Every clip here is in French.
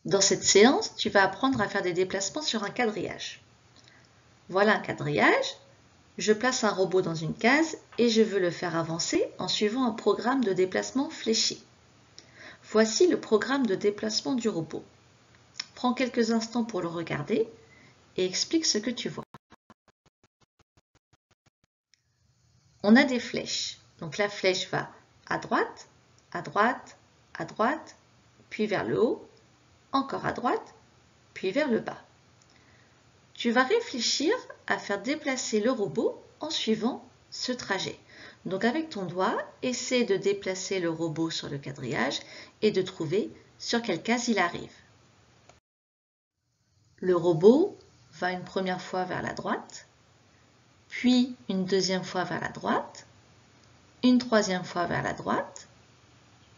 Dans cette séance, tu vas apprendre à faire des déplacements sur un quadrillage. Voilà un quadrillage. Je place un robot dans une case et je veux le faire avancer en suivant un programme de déplacement fléché. Voici le programme de déplacement du robot. Prends quelques instants pour le regarder et explique ce que tu vois. On a des flèches. Donc la flèche va à droite, à droite, à droite, puis vers le haut, encore à droite, puis vers le bas. Tu vas réfléchir à faire déplacer le robot en suivant ce trajet. Donc avec ton doigt, essaie de déplacer le robot sur le quadrillage et de trouver sur quelle case il arrive. Le robot va une première fois vers la droite, puis une deuxième fois vers la droite, une troisième fois vers la droite,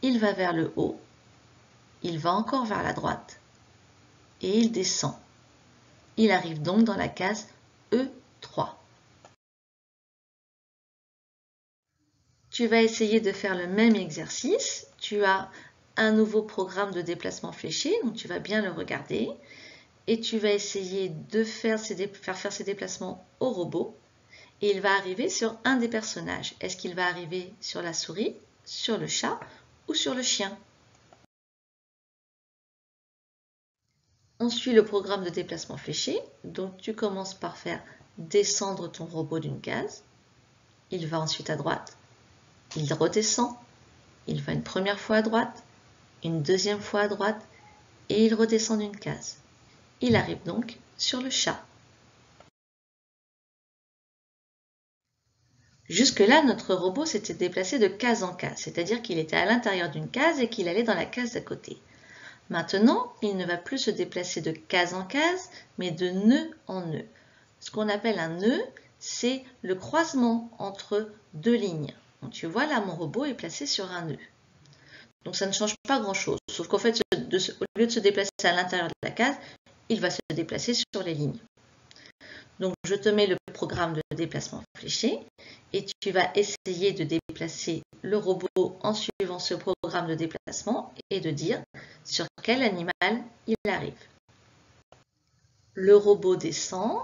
il va vers le haut, il va encore vers la droite et il descend. Il arrive donc dans la case E3. Tu vas essayer de faire le même exercice. Tu as un nouveau programme de déplacement fléché, donc tu vas bien le regarder. Et tu vas essayer de faire ces déplacements au robot. Et il va arriver sur un des personnages. Est-ce qu'il va arriver sur la souris, sur le chat ou sur le chien? On suit le programme de déplacement fléché. Donc tu commences par faire descendre ton robot d'une case. Il va ensuite à droite. Il redescend, il va une première fois à droite, une deuxième fois à droite et il redescend d'une case. Il arrive donc sur le chat. Jusque-là, notre robot s'était déplacé de case en case, c'est-à-dire qu'il était à l'intérieur d'une case et qu'il allait dans la case d'à côté. Maintenant, il ne va plus se déplacer de case en case, mais de nœud en nœud. Ce qu'on appelle un nœud, c'est le croisement entre deux lignes. Donc, tu vois, là, mon robot est placé sur un nœud. Donc, ça ne change pas grand-chose, sauf qu'en fait, au lieu de se déplacer à l'intérieur de la case, il va se déplacer sur les lignes. Donc, je te mets le programme de déplacement fléché et tu vas essayer de déplacer le robot en suivant ce programme de déplacement et de dire sur quel animal il arrive. Le robot descend,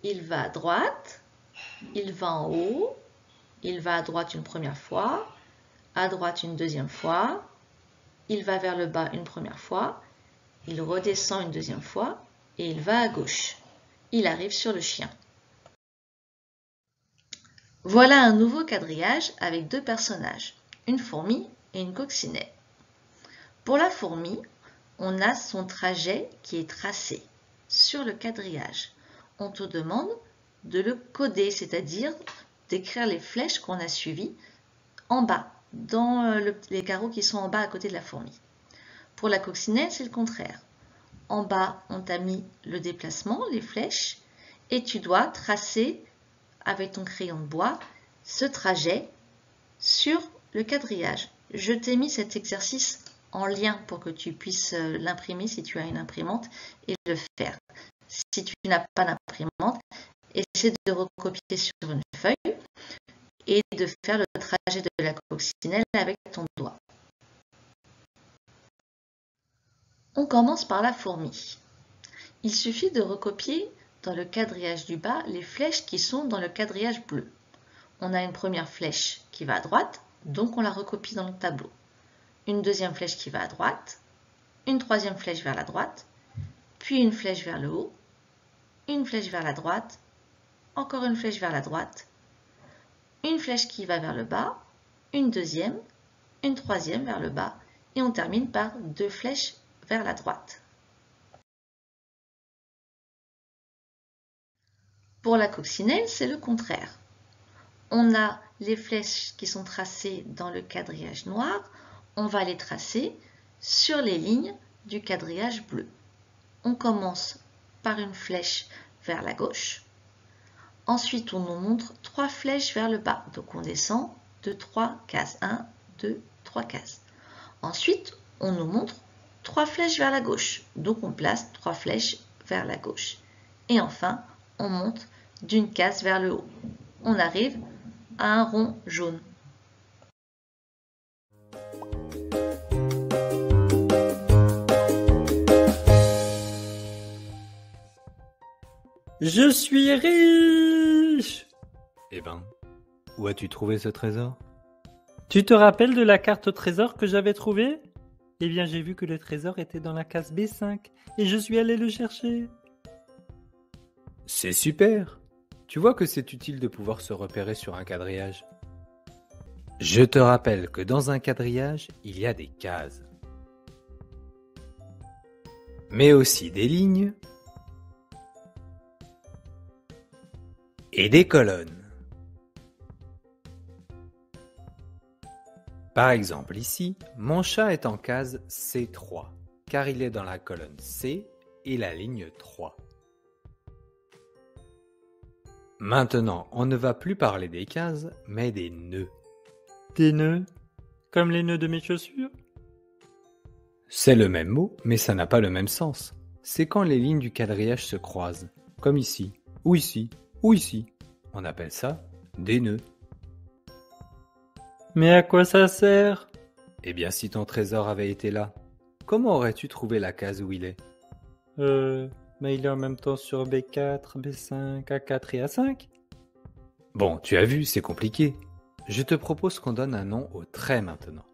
il va à droite, il va en haut, il va à droite une première fois, à droite une deuxième fois, il va vers le bas une première fois, il redescend une deuxième fois et il va à gauche. Il arrive sur le chien. Voilà un nouveau quadrillage avec deux personnages, une fourmi et une coccinelle. Pour la fourmi, on a son trajet qui est tracé sur le quadrillage. On te demande de le coder, c'est-à-dire d'écrire les flèches qu'on a suivies en bas, dans les carreaux qui sont en bas à côté de la fourmi. Pour la coccinelle, c'est le contraire. En bas, on t'a mis le déplacement, les flèches, et tu dois tracer avec ton crayon de bois ce trajet sur le quadrillage. Je t'ai mis cet exercice en lien pour que tu puisses l'imprimer si tu as une imprimante et le faire. Si tu n'as pas d'imprimante, essaie de recopier sur une feuille et de faire le trajet de la coccinelle avec ton doigt. On commence par la fourmi. Il suffit de recopier dans le quadrillage du bas les flèches qui sont dans le quadrillage bleu. On a une première flèche qui va à droite, donc on la recopie dans le tableau. Une deuxième flèche qui va à droite, une troisième flèche vers la droite, puis une flèche vers le haut, une flèche vers la droite, encore une flèche vers la droite, une flèche qui va vers le bas, une deuxième, une troisième vers le bas, et on termine par deux flèches vers la droite. Pour la coccinelle, c'est le contraire. On a les flèches qui sont tracées dans le quadrillage noir, on va les tracer sur les lignes du quadrillage bleu. On commence par une flèche vers la gauche. Ensuite, on nous montre trois flèches vers le bas. Donc, on descend de 3 cases. 1, 2, 3 cases. Ensuite, on nous montre trois flèches vers la gauche. Donc, on place trois flèches vers la gauche. Et enfin, on monte d'une case vers le haut. On arrive à un rond jaune. Je suis riche! Eh ben, où as-tu trouvé ce trésor? Tu te rappelles de la carte au trésor que j'avais trouvée? Eh bien, j'ai vu que le trésor était dans la case B5 et je suis allé le chercher. C'est super! Tu vois que c'est utile de pouvoir se repérer sur un quadrillage. Je te rappelle que dans un quadrillage, il y a des cases, mais aussi des lignes et des colonnes. Par exemple ici, mon chat est en case C3, car il est dans la colonne C et la ligne 3. Maintenant, on ne va plus parler des cases, mais des nœuds. Des nœuds? Comme les nœuds de mes chaussures? C'est le même mot, mais ça n'a pas le même sens. C'est quand les lignes du quadrillage se croisent, comme ici, ou ici, ou ici. On appelle ça des nœuds. Mais à quoi ça sert? Eh bien, si ton trésor avait été là, comment aurais-tu trouvé la case où il est? Mais il est en même temps sur B4, B5, A4 et A5. Bon, tu as vu, c'est compliqué. Je te propose qu'on donne un nom aux traits maintenant.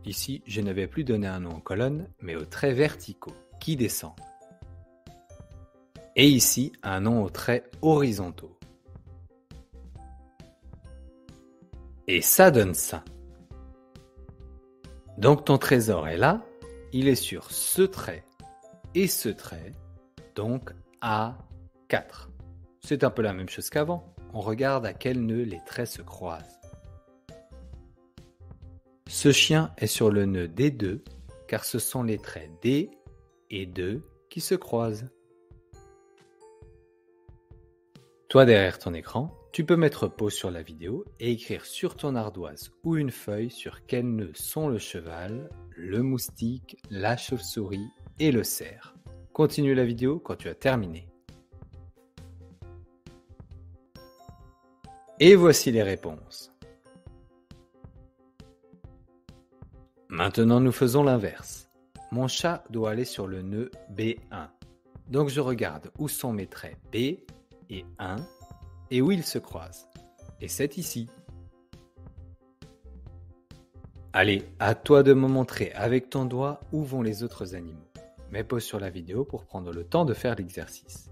Ici, je ne vais plus donner un nom aux colonnes, mais aux traits verticaux, qui descendent. Et ici, un nom aux traits horizontaux. Et ça donne ça. Donc ton trésor est là, il est sur ce trait et ce trait, donc A4. C'est un peu la même chose qu'avant, on regarde à quel nœud les traits se croisent. Ce chien est sur le nœud D2, car ce sont les traits D et 2 qui se croisent. Toi derrière ton écran, tu peux mettre pause sur la vidéo et écrire sur ton ardoise ou une feuille sur quels nœuds sont le cheval, le moustique, la chauve-souris et le cerf. Continue la vidéo quand tu as terminé. Et voici les réponses. Maintenant nous faisons l'inverse. Mon chat doit aller sur le nœud B1. Donc je regarde où sont mes traits B et 1 et où ils se croisent. Et c'est ici. Allez, à toi de me montrer avec ton doigt où vont les autres animaux. Mets pause sur la vidéo pour prendre le temps de faire l'exercice.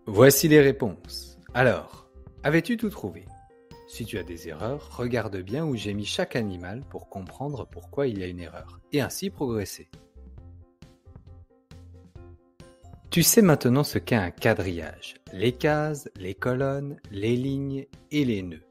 Voici les réponses. Alors, avais-tu tout trouvé? Si tu as des erreurs, regarde bien où j'ai mis chaque animal pour comprendre pourquoi il y a une erreur, et ainsi progresser. Tu sais maintenant ce qu'est un quadrillage, les cases, les colonnes, les lignes et les nœuds.